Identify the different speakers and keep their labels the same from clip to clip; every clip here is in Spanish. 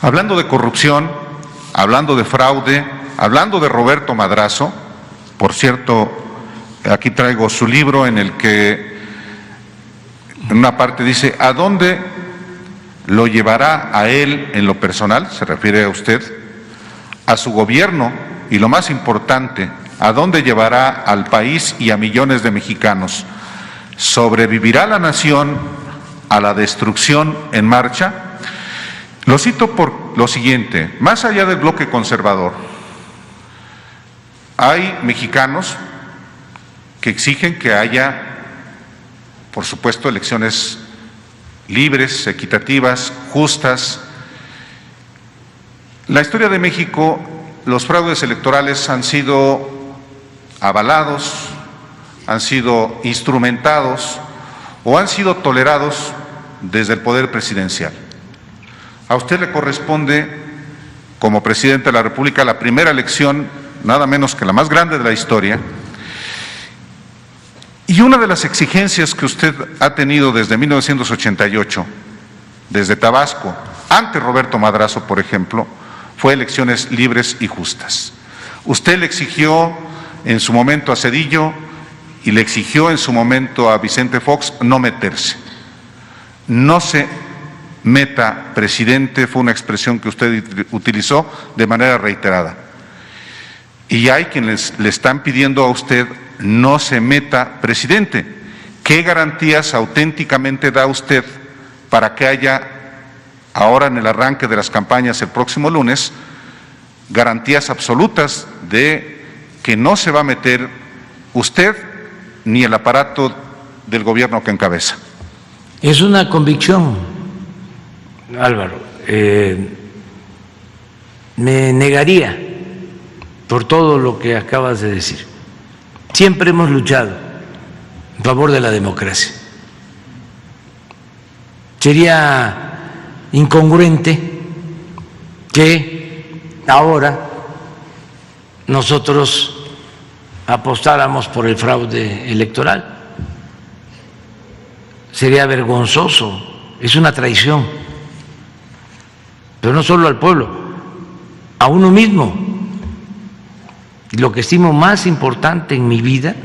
Speaker 1: Hablando de corrupción, hablando de fraude, hablando de Roberto Madrazo, por cierto, aquí traigo su libro en el que en una parte dice, ¿a dónde lo llevará a él en lo personal? Se refiere a usted, a su gobierno y lo más importante, ¿a dónde llevará al país y a millones de mexicanos? ¿Sobrevivirá la nación a la destrucción en marcha? Lo cito por lo siguiente, más allá del bloque conservador, hay mexicanos que exigen que haya, por supuesto, elecciones libres, equitativas, justas. La historia de México, los fraudes electorales han sido avalados, han sido instrumentados o han sido tolerados desde el poder presidencial. A usted le corresponde, como presidente de la República, la primera elección, nada menos que la más grande de la historia. Y una de las exigencias que usted ha tenido desde 1988, desde Tabasco, ante Roberto Madrazo, por ejemplo, fue elecciones libres y justas. Usted le exigió en su momento a Zedillo y le exigió en su momento a Vicente Fox no meterse. No se meta, presidente, fue una expresión que usted utilizó de manera reiterada. Y hay quienes le están pidiendo a usted no se meta, presidente. ¿Qué garantías auténticamente da usted para que haya, ahora en el arranque de las campañas el próximo lunes, garantías absolutas de que no se va a meter usted ni el aparato del gobierno que encabeza?
Speaker 2: Es una convicción, Álvaro. Me negaría por todo lo que acabas de decir. Siempre hemos luchado en favor de la democracia. Sería incongruente que ahora nosotros apostáramos por el fraude electoral. Sería vergonzoso, es una traición, pero no solo al pueblo, a uno mismo. Lo que estimo más importante en mi vida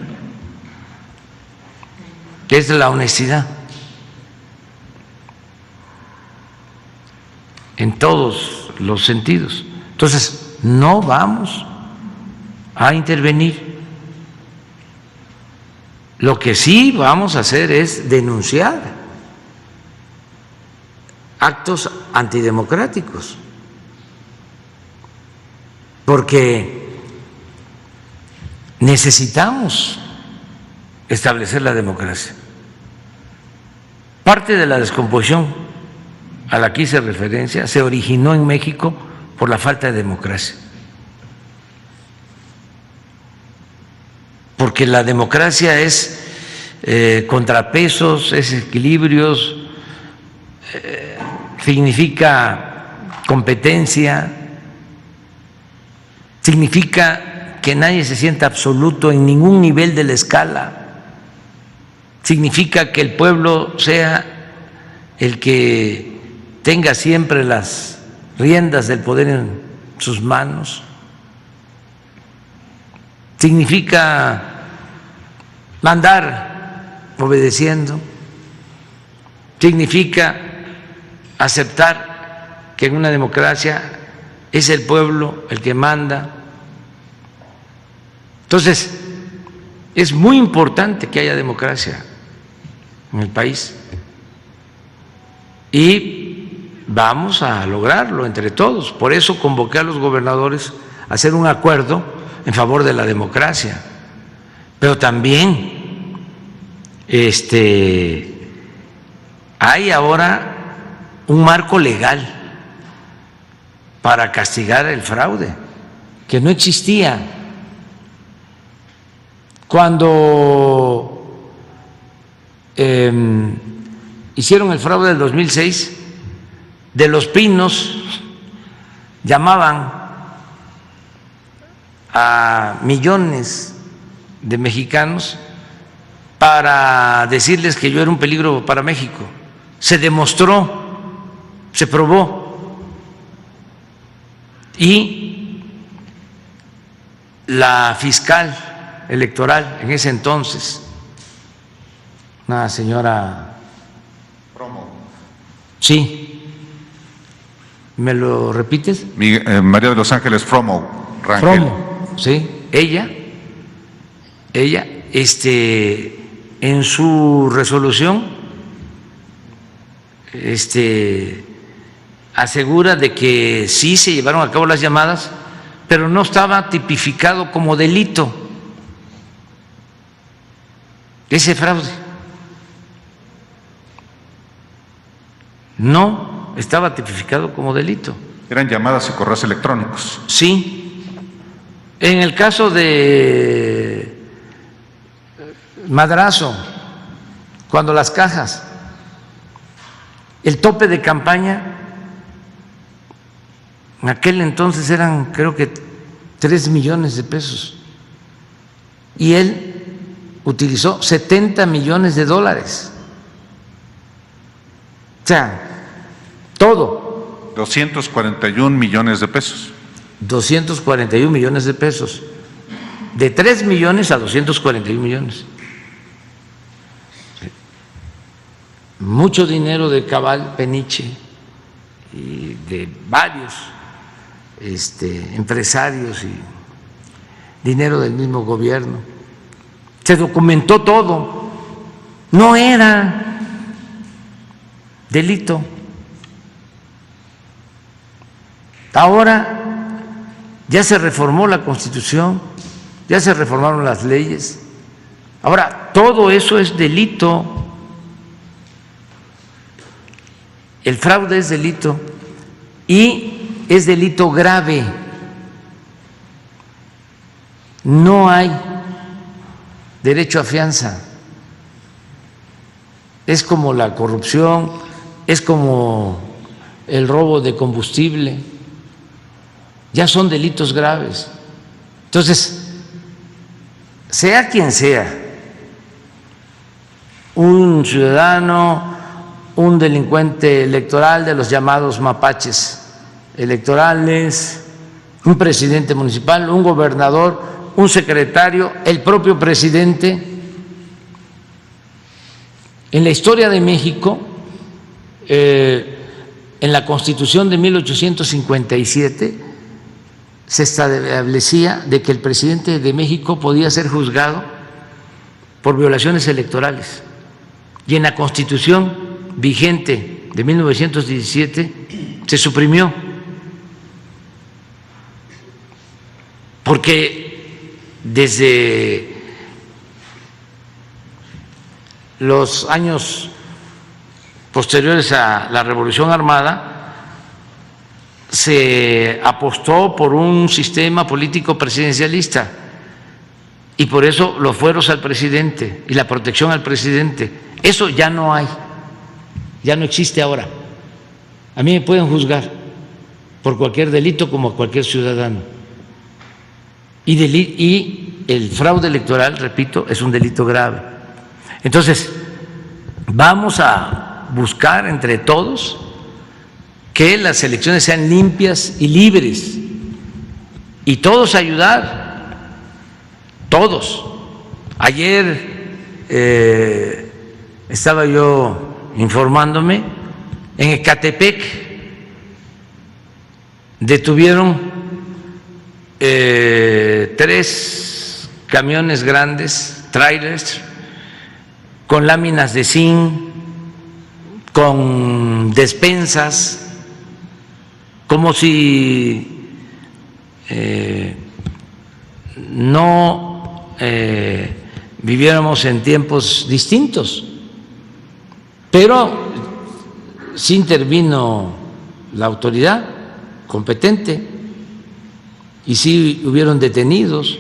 Speaker 2: es la honestidad en todos los sentidos. Entonces, no vamos a intervenir. Lo que sí vamos a hacer es denunciar actos antidemocráticos, porque necesitamos establecer la democracia. Parte de la descomposición a la que hice referencia se originó en México por la falta de democracia. Porque la democracia es contrapesos, es equilibrios, significa competencia, significa que nadie se sienta absoluto en ningún nivel de la escala, significa que el pueblo sea el que tenga siempre las riendas del poder en sus manos, significa mandar obedeciendo, significa aceptar que en una democracia es el pueblo el que manda. Entonces, es muy importante que haya democracia en el país y vamos a lograrlo entre todos. Por eso convoqué a los gobernadores a hacer un acuerdo en favor de la democracia, pero también hay ahora un marco legal para castigar el fraude que no existía. Cuando hicieron el fraude del 2006, de Los Pinos llamaban a millones de mexicanos para decirles que yo era un peligro para México. Se demostró, se probó Y la fiscal electoral en ese entonces, una señora
Speaker 1: Promo.
Speaker 2: Sí. ¿Me lo repites?
Speaker 1: María de los Ángeles Fromo Rangel.
Speaker 2: Fromo, sí. Ella, en su resolución, asegura de que sí se llevaron a cabo las llamadas, pero no estaba tipificado como delito ese fraude. No estaba tipificado como delito.
Speaker 1: Eran llamadas y correos electrónicos.
Speaker 2: Sí. En el caso de Madrazo, cuando las cajas, el tope de campaña, en aquel entonces eran creo que 3 millones de pesos y él utilizó 70 millones de dólares. O sea, todo.
Speaker 1: 241 millones de pesos.
Speaker 2: 241 millones de pesos. De 3 millones a 241 millones. Mucho dinero de Cabal Peniche y de varios empresarios y dinero del mismo gobierno. Se documentó todo. No era delito. Ahora ya se reformó la Constitución, ya se reformaron las leyes. Ahora todo eso es delito. El fraude es delito y es delito grave. No hay derecho a fianza. Es como la corrupción, es como el robo de combustible. Ya son delitos graves. Entonces, sea quien sea, un ciudadano, un delincuente electoral de los llamados mapaches electorales, un presidente municipal, un gobernador, un secretario, el propio presidente. En la historia de México, en la Constitución de 1857, se establecía de que el presidente de México podía ser juzgado por violaciones electorales. Y en la Constitución vigente de 1917 se suprimió, porque desde los años posteriores a la Revolución Armada se apostó por un sistema político presidencialista y por eso los fueros al presidente y la protección al presidente. Eso ya no hay, ya no existe ahora. A mí me pueden juzgar por cualquier delito como a cualquier ciudadano. Y el fraude electoral, repito, es un delito grave. Entonces, vamos a buscar entre todos que las elecciones sean limpias y libres y todos ayudar, todos. Ayer estaba yo informándome, en Ecatepec detuvieron 3 camiones grandes, trailers, con láminas de zinc, con despensas, como si no viviéramos en tiempos distintos. Pero sí intervino la autoridad competente y sí hubieron detenidos.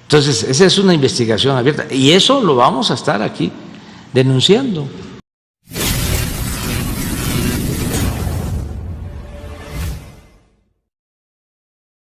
Speaker 2: Entonces, esa es una investigación abierta y eso lo vamos a estar aquí denunciando.